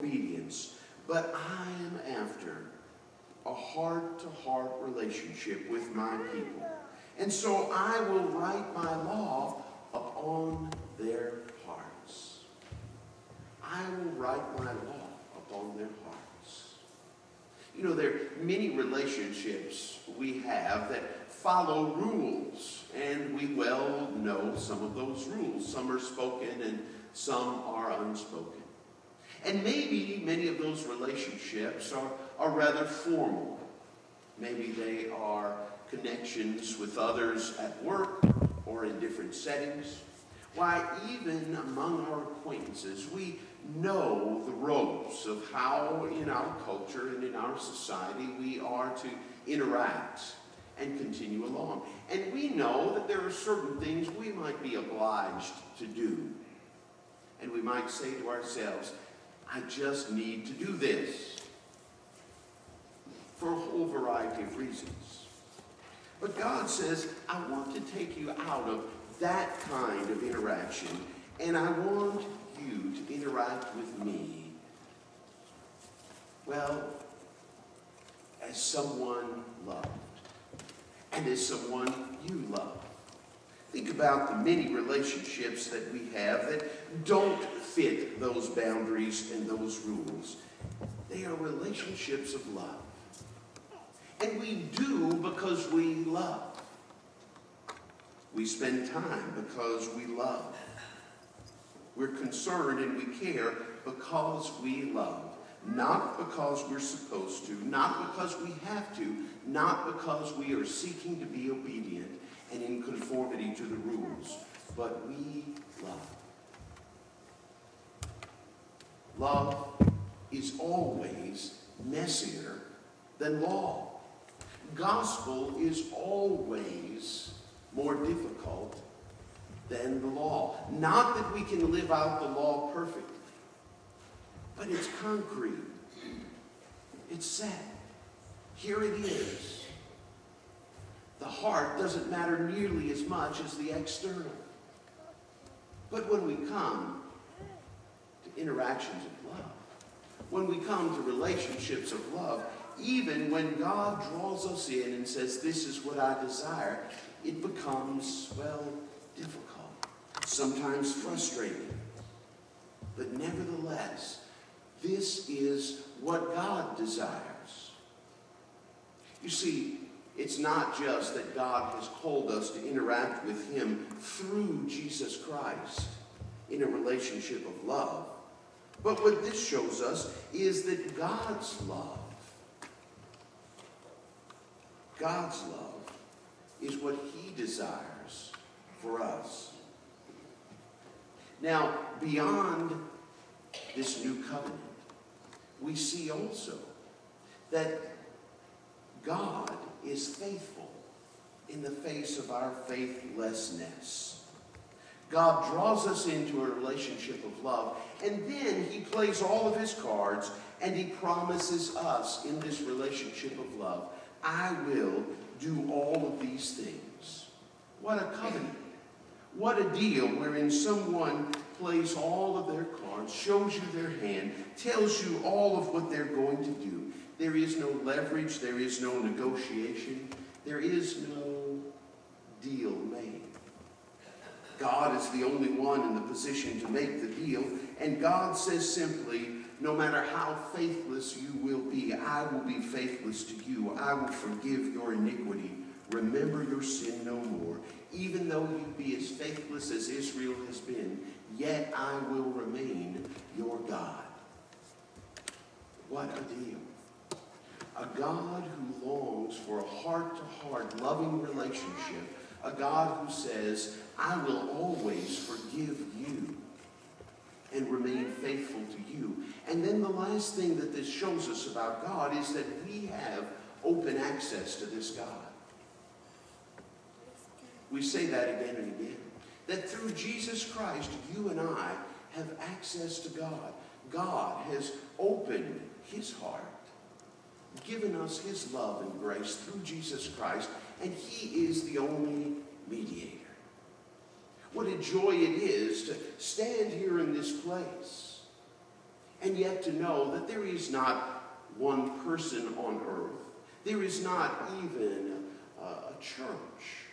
obedience, but I am after a heart-to-heart relationship with my people. And so I will write my law upon their hearts. I will write my law upon their hearts. You know, there are many relationships we have that follow rules, and we well know some of those rules. Some are spoken and some are unspoken. And maybe many of those relationships are rather formal. Maybe they are connections with others at work or in different settings. Why, even among our acquaintances, we know the ropes of how in our culture and in our society we are to interact and continue along. And we know that there are certain things we might be obliged to do. And we might say to ourselves, I just need to do this, for a whole variety of reasons. But God says, I want to take you out of that kind of interaction, and I want you to interact with me, well, as someone loved, and as someone you love. Think about the many relationships that we have that don't fit those boundaries and those rules. They are relationships of love. And we do because we love. We spend time because we love. We're concerned and we care because we love. Not because we're supposed to, not because we have to, not because we are seeking to be obedient and in conformity to the rules, but we love. Love is always messier than law. Gospel is always more difficult than the law. Not that we can live out the law perfectly, but it's concrete. It's set. Here it is. The heart doesn't matter nearly as much as the external. But when we come to interactions of love, when we come to relationships of love, even when God draws us in and says, this is what I desire, it becomes, well, difficult, sometimes frustrating. But nevertheless, this is what God desires. You see, it's not just that God has called us to interact with Him through Jesus Christ in a relationship of love. But what this shows us is that God's love is what He desires for us. Now, beyond this new covenant, we see also that God is faithful in the face of our faithlessness. God draws us into a relationship of love, and then He plays all of His cards, and He promises us in this relationship of love, I will do all of these things. What a covenant. What a deal wherein someone plays all of their cards, shows you their hand, tells you all of what they're going to do. There is no leverage, there is no negotiation, there is no deal made. God is the only one in the position to make the deal, and God says simply, no matter how faithless you will be, I will be faithless to you. I will forgive your iniquity. Remember your sin no more. Even though you be as faithless as Israel has been, yet I will remain your God. What a deal. A God who longs for a heart-to-heart loving relationship. A God who says, I will always forgive you and remain faithful to you. And then the last thing that this shows us about God is that we have open access to this God. We say that again and again. That through Jesus Christ, you and I have access to God. God has opened His heart, given us His love and grace through Jesus Christ, and He is the only mediator. What a joy it is to stand here in this place and yet to know that there is not one person on earth, there is not even a church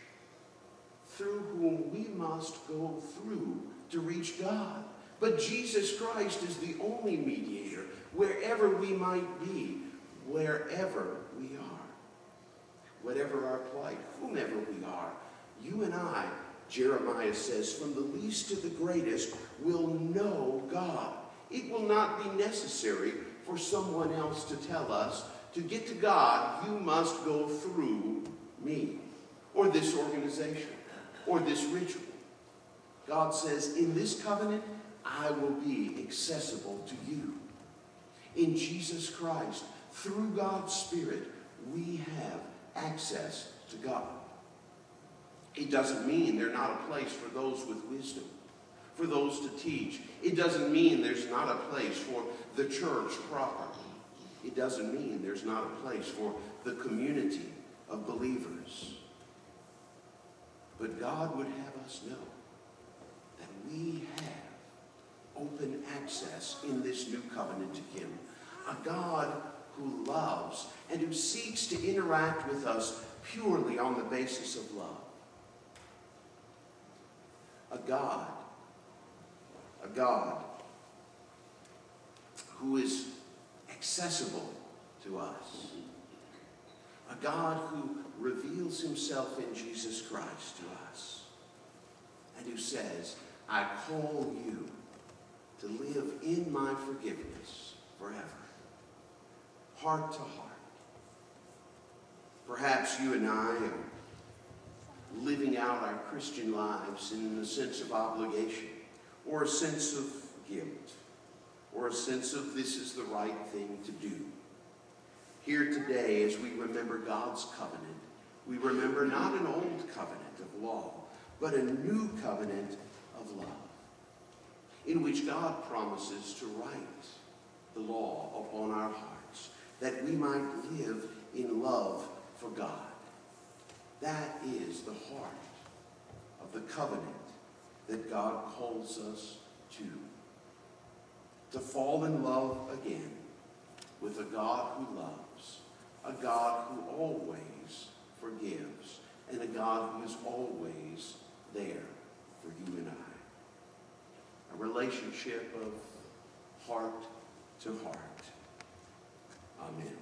through whom we must go through to reach God. But Jesus Christ is the only mediator, wherever we might be, wherever we are. Whatever our plight, whomever we are, you and I, Jeremiah says, from the least to the greatest, will know God. It will not be necessary for someone else to tell us, to get to God, you must go through me, or this organization, or this ritual. God says, in this covenant, I will be accessible to you. In Jesus Christ, through God's Spirit, we have access to God. It doesn't mean there's not a place for those with wisdom, for those to teach. It doesn't mean there's not a place for the church proper. It doesn't mean there's not a place for the community of believers. But God would have us know that we have open access in this new covenant to Him. A God who loves and who seeks to interact with us purely on the basis of love. A God who is accessible to us. A God who reveals Himself in Jesus Christ to us. And who says, I call you to live in my forgiveness forever. Heart to heart. Perhaps you and I are living out our Christian lives in a sense of obligation, or a sense of guilt, or a sense of this is the right thing to do. Here today, as we remember God's covenant, we remember not an old covenant of law, but a new covenant of love, in which God promises to write the law upon our hearts, that we might live in love for God. That is the heart of the covenant that God calls us to fall in love again with a God who loves, a God who always forgives, and a God who is always there for you and I. A relationship of heart to heart. Amen.